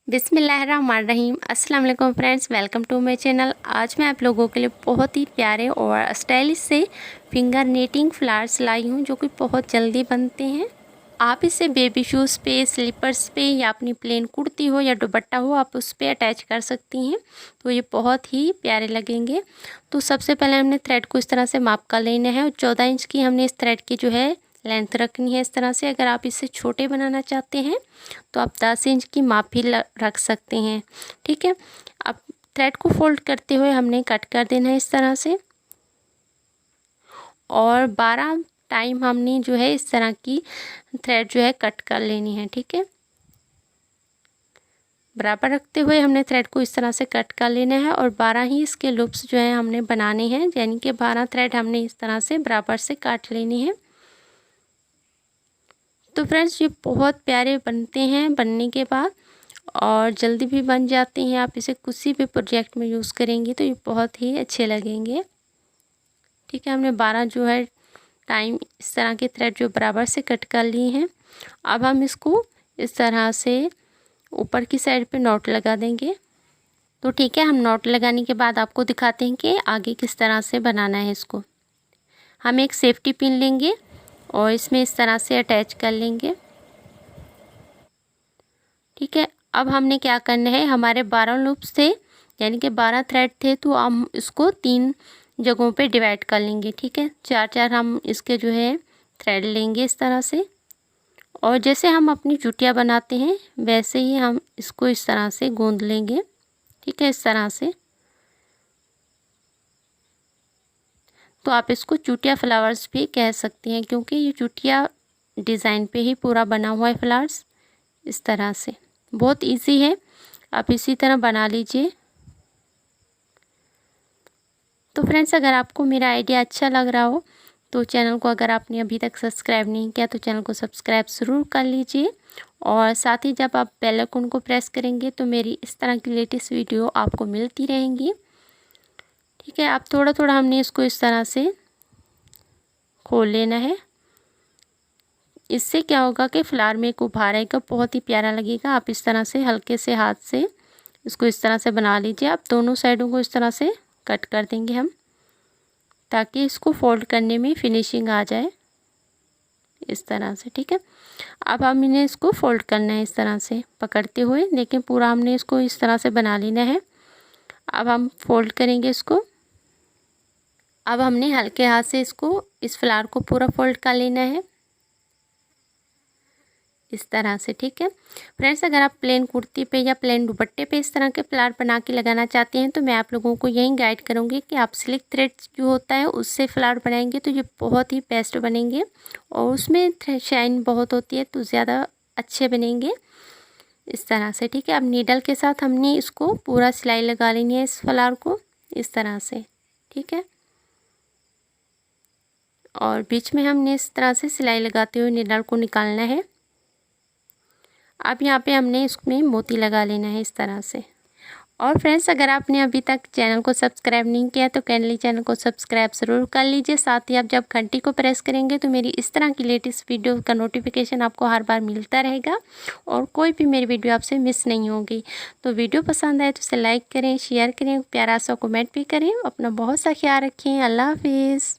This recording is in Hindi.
बिस्मिल्लाहिर्रहमानिर्रहीम। अस्सलाम वालेकुम friends, welcome to my channel. आज मैं आप लोगों के लिए बहुत ही प्यारे और स्टाइलिश से फिंगर नीटिंग फ्लावर्स लाई हूँ जो कि बहुत जल्दी बनते हैं। आप इसे बेबी शूज़ पे, स्लीपर्स पे या अपनी प्लेन कुर्ती हो या दुपट्टा हो, आप उस पर अटैच कर सकती हैं तो ये बहुत ही प्यारे लगेंगे। तो सबसे पहले हमने थ्रेड को इस तरह से माप कर लेना है और 14 इंच की हमने इस थ्रेड की जो है लेंथ रखनी है इस तरह से। अगर आप इसे छोटे बनाना चाहते हैं तो आप 10 इंच की माप भी रख सकते हैं। ठीक है, अब थ्रेड को फोल्ड करते हुए हमने कट कर देना है इस तरह से और 12 टाइम हमने जो है इस तरह की थ्रेड जो है कट कर लेनी है। ठीक है, बराबर रखते हुए हमने थ्रेड को इस तरह से कट कर लेना है और 12 ही इसके लूप्स जो है हमने बनाने हैं, यानी कि 12 थ्रेड हमने इस तरह से बराबर से काट लेनी है। तो फ्रेंड्स ये बहुत प्यारे बनते हैं बनने के बाद और जल्दी भी बन जाते हैं। आप इसे किसी भी प्रोजेक्ट में यूज़ करेंगे तो ये बहुत ही अच्छे लगेंगे। ठीक है, हमने 12 जो है टाइम इस तरह के थ्रेड जो बराबर से कट कर लिए हैं। अब हम इसको इस तरह से ऊपर की साइड पे नॉट लगा देंगे। तो ठीक है, हम नॉट लगाने के बाद आपको दिखाते हैं कि आगे किस तरह से बनाना है इसको। हम एक सेफ्टी पिन लेंगे और इसमें इस तरह से अटैच कर लेंगे। ठीक है, अब हमने क्या करना है, हमारे 12 लूप्स थे यानी कि 12 थ्रेड थे तो हम इसको 3 जगहों पे डिवाइड कर लेंगे। ठीक है, 4-4 हम इसके जो है थ्रेड लेंगे इस तरह से और जैसे हम अपनी चुटिया बनाते हैं वैसे ही हम इसको इस तरह से गूंद लेंगे। ठीक है, इस तरह से। तो आप इसको चुटिया फ्लावर्स भी कह सकती हैं क्योंकि ये चुटिया डिज़ाइन पे ही पूरा बना हुआ है फ्लावर्स इस तरह से। बहुत इजी है, आप इसी तरह बना लीजिए। तो फ्रेंड्स अगर आपको मेरा आइडिया अच्छा लग रहा हो तो चैनल को अगर आपने अभी तक सब्सक्राइब नहीं किया तो चैनल को सब्सक्राइब ज़रूर कर लीजिए और साथ ही जब आप बेल आइकन को प्रेस करेंगे तो मेरी इस तरह की लेटेस्ट वीडियो आपको मिलती रहेंगी। ठीक है, अब थोड़ा थोड़ा हमने इसको इस तरह से खोल लेना है। इससे क्या होगा कि फ्लावर में एक उभार आएगा, बहुत ही प्यारा लगेगा। आप इस तरह से हल्के से हाथ से इसको इस तरह से बना लीजिए। आप दोनों साइडों को इस तरह से कट कर देंगे हम ताकि इसको फोल्ड करने में फिनिशिंग आ जाए इस तरह से। ठीक है, अब हम इन्हें इसको फोल्ड करना है इस तरह से पकड़ते हुए, लेकिन पूरा हमने इसको इस तरह से बना लेना है। अब हम फोल्ड करेंगे इसको। अब हमने हल्के हाथ से इसको इस फ्लावर को पूरा फोल्ड कर लेना है इस तरह से। ठीक है फ्रेंड्स, अगर आप प्लेन कुर्ती पे या प्लेन दुपट्टे पे इस तरह के फ्लावर बना के लगाना चाहते हैं तो मैं आप लोगों को यही गाइड करूँगी कि आप सिल्क थ्रेड जो होता है उससे फ्लावर बनाएंगे तो ये बहुत ही बेस्ट बनेंगे और उसमें शाइन बहुत होती है तो ज़्यादा अच्छे बनेंगे इस तरह से। ठीक है, अब नीडल के साथ हमने इसको पूरा सिलाई लगा लेनी है इस फ्लावर को इस तरह से। ठीक है, और बीच में हमने इस तरह से सिलाई लगाते हुए नीडल को निकालना है। अब यहाँ पे हमने इसमें मोती लगा लेना है इस तरह से। और फ्रेंड्स अगर आपने अभी तक चैनल को सब्सक्राइब नहीं किया तो काइंडली चैनल को सब्सक्राइब ज़रूर कर लीजिए। साथ ही आप जब घंटी को प्रेस करेंगे तो मेरी इस तरह की लेटेस्ट वीडियो का नोटिफिकेशन आपको हर बार मिलता रहेगा और कोई भी मेरी वीडियो आपसे मिस नहीं होगी। तो वीडियो पसंद आए तो इसे लाइक करें, शेयर करें, प्यारा सा कमेंट भी करें। अपना बहुत सा ख्याल रखें। अल्लाह हाफिज़।